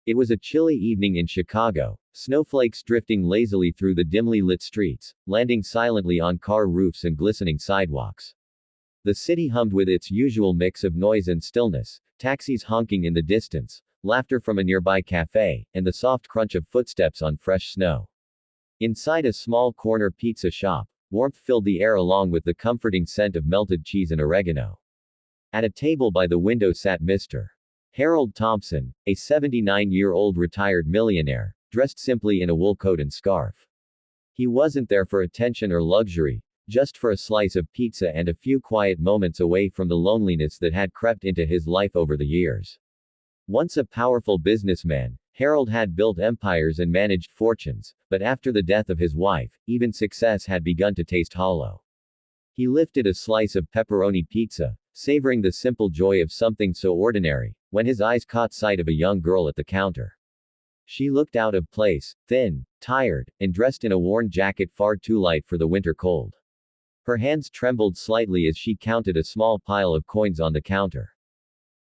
It was a chilly evening in Chicago, snowflakes drifting lazily through the dimly lit streets, landing silently on car roofs and glistening sidewalks. The city hummed with its usual mix of noise and stillness, taxis honking in the distance, laughter from a nearby cafe, and the soft crunch of footsteps on fresh snow. Inside a small corner pizza shop, warmth filled the air along with the comforting scent of melted cheese and oregano. At a table by the window sat Mr. Harold Thompson, a 79-year-old retired millionaire, dressed simply in a wool coat and scarf. He wasn't there for attention or luxury, just for a slice of pizza and a few quiet moments away from the loneliness that had crept into his life over the years. Once a powerful businessman, Harold had built empires and managed fortunes, but after the death of his wife, even success had begun to taste hollow. He lifted a slice of pepperoni pizza, savoring the simple joy of something so ordinary, when his eyes caught sight of a young girl at the counter. She looked out of place, thin, tired, and dressed in a worn jacket far too light for the winter cold. Her hands trembled slightly as she counted a small pile of coins on the counter.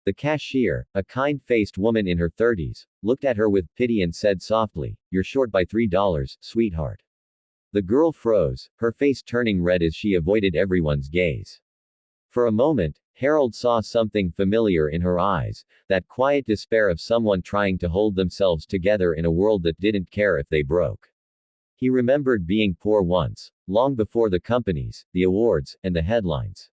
The cashier, a kind-faced woman in her 30s, looked at her with pity and said softly, "You're short by $3, sweetheart." The girl froze, her face turning red as she avoided everyone's gaze. For a moment, Harold saw something familiar in her eyes, that quiet despair of someone trying to hold themselves together in a world that didn't care if they broke. He remembered being poor once, long before the companies, the awards, and the headlines.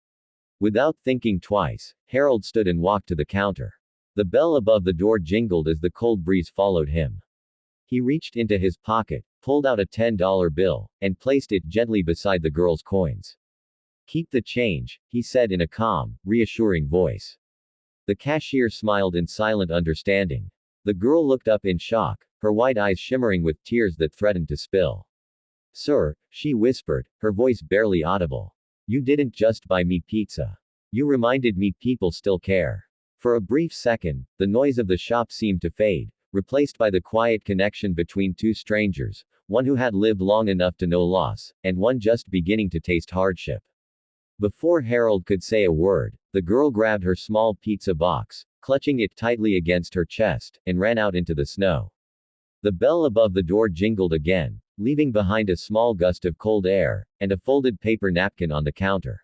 Without thinking twice, Harold stood and walked to the counter. The bell above the door jingled as the cold breeze followed him. He reached into his pocket, pulled out a $10 bill, and placed it gently beside the girl's coins. "Keep the change," he said in a calm, reassuring voice. The cashier smiled in silent understanding. The girl looked up in shock, her wide eyes shimmering with tears that threatened to spill. "Sir," she whispered, her voice barely audible. "You didn't just buy me pizza. You reminded me people still care." For a brief second, the noise of the shop seemed to fade, replaced by the quiet connection between two strangers, one who had lived long enough to know loss, and one just beginning to taste hardship. Before Harold could say a word, the girl grabbed her small pizza box, clutching it tightly against her chest, and ran out into the snow. The bell above the door jingled again, leaving behind a small gust of cold air, and a folded paper napkin on the counter.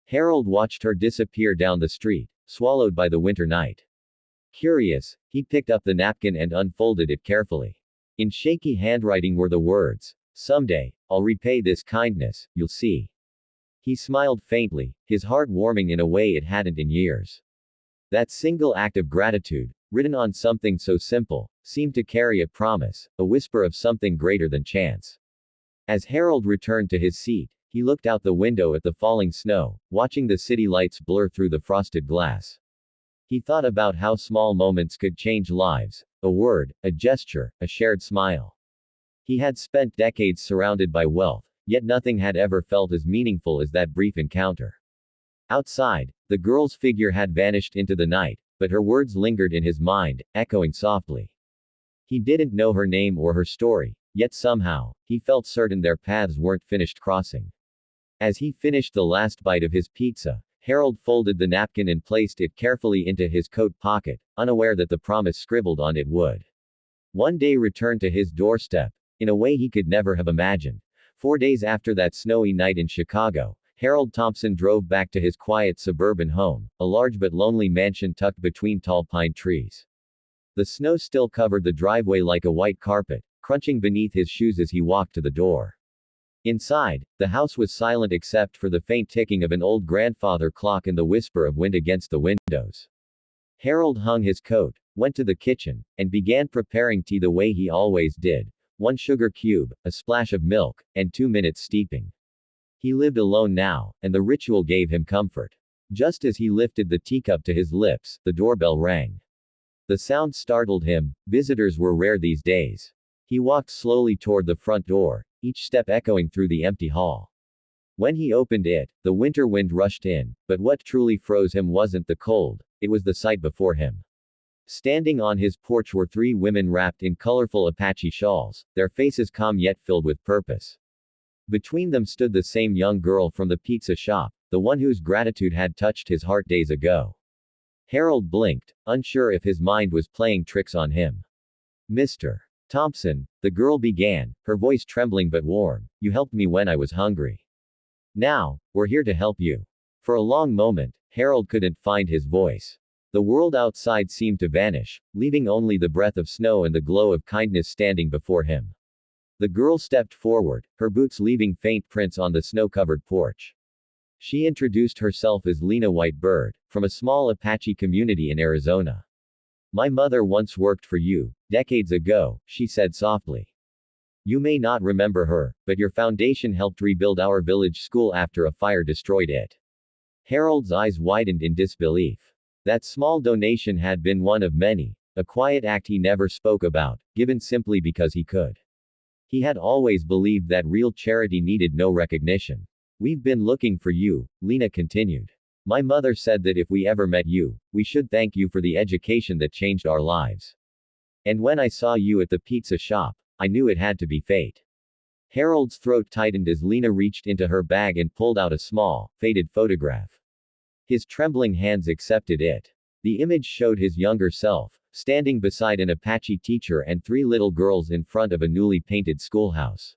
Harold watched her disappear down the street, swallowed by the winter night. Curious, he picked up the napkin and unfolded it carefully. In shaky handwriting were the words, "Someday, I'll repay this kindness, you'll see." He smiled faintly, his heart warming in a way it hadn't in years. That single act of gratitude, written on something so simple, seemed to carry a promise, a whisper of something greater than chance. As Harold returned to his seat, he looked out the window at the falling snow, watching the city lights blur through the frosted glass. He thought about how small moments could change lives, a word, a gesture, a shared smile. He had spent decades surrounded by wealth, yet nothing had ever felt as meaningful as that brief encounter. Outside, the girl's figure had vanished into the night, but her words lingered in his mind, echoing softly. He didn't know her name or her story, yet somehow, he felt certain their paths weren't finished crossing. As he finished the last bite of his pizza, Harold folded the napkin and placed it carefully into his coat pocket, unaware that the promise scribbled on it would one day return to his doorstep, in a way he could never have imagined. 4 days after that snowy night in Chicago, Harold Thompson drove back to his quiet suburban home, a large but lonely mansion tucked between tall pine trees. The snow still covered the driveway like a white carpet, crunching beneath his shoes as he walked to the door. Inside, the house was silent except for the faint ticking of an old grandfather clock and the whisper of wind against the windows. Harold hung his coat, went to the kitchen, and began preparing tea the way he always did. 1 sugar cube, a splash of milk, and 2 minutes steeping. He lived alone now, and the ritual gave him comfort. Just as he lifted the teacup to his lips, the doorbell rang. The sound startled him, visitors were rare these days. He walked slowly toward the front door, each step echoing through the empty hall. When he opened it, the winter wind rushed in, but what truly froze him wasn't the cold, it was the sight before him. Standing on his porch were 3 women wrapped in colorful Apache shawls, their faces calm yet filled with purpose. Between them stood the same young girl from the pizza shop, the one whose gratitude had touched his heart days ago. Harold blinked, unsure if his mind was playing tricks on him. Mr. Thompson, the girl began, her voice trembling but warm, you helped me when I was hungry. Now, we're here to help you. For a long moment, Harold couldn't find his voice. The world outside seemed to vanish, leaving only the breath of snow and the glow of kindness standing before him. The girl stepped forward, her boots leaving faint prints on the snow-covered porch. She introduced herself as Lena Whitebird, from a small Apache community in Arizona. My mother once worked for you, decades ago, she said softly. You may not remember her, but your foundation helped rebuild our village school after a fire destroyed it. Harold's eyes widened in disbelief. That small donation had been one of many, a quiet act he never spoke about, given simply because he could. He had always believed that real charity needed no recognition. We've been looking for you, Lena continued. My mother said that if we ever met you, we should thank you for the education that changed our lives. And when I saw you at the pizza shop, I knew it had to be fate. Harold's throat tightened as Lena reached into her bag and pulled out a small, faded photograph. His trembling hands accepted it. The image showed his younger self, standing beside an Apache teacher and three little girls in front of a newly painted schoolhouse.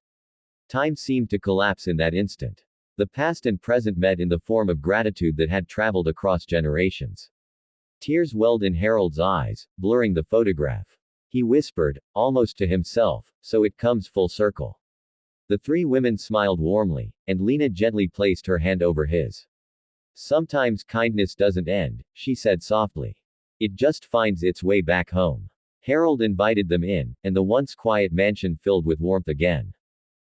Time seemed to collapse in that instant. The past and present met in the form of gratitude that had traveled across generations. Tears welled in Harold's eyes, blurring the photograph. He whispered, almost to himself, so it comes full circle. The three women smiled warmly, and Lena gently placed her hand over his. Sometimes kindness doesn't end, she said softly. It just finds its way back home. Harold invited them in, and the once quiet mansion filled with warmth again.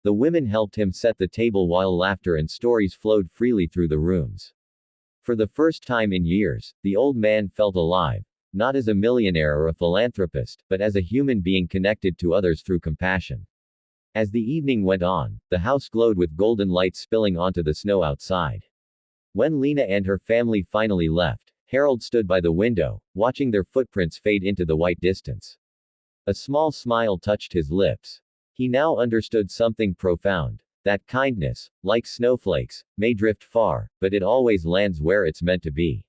The women helped him set the table while laughter and stories flowed freely through the rooms. For the first time in years, the old man felt alive, not as a millionaire or a philanthropist, but as a human being connected to others through compassion. As the evening went on, the house glowed with golden light spilling onto the snow outside. When Lena and her family finally left, Harold stood by the window, watching their footprints fade into the white distance. A small smile touched his lips. He now understood something profound, that kindness, like snowflakes, may drift far, but it always lands where it's meant to be.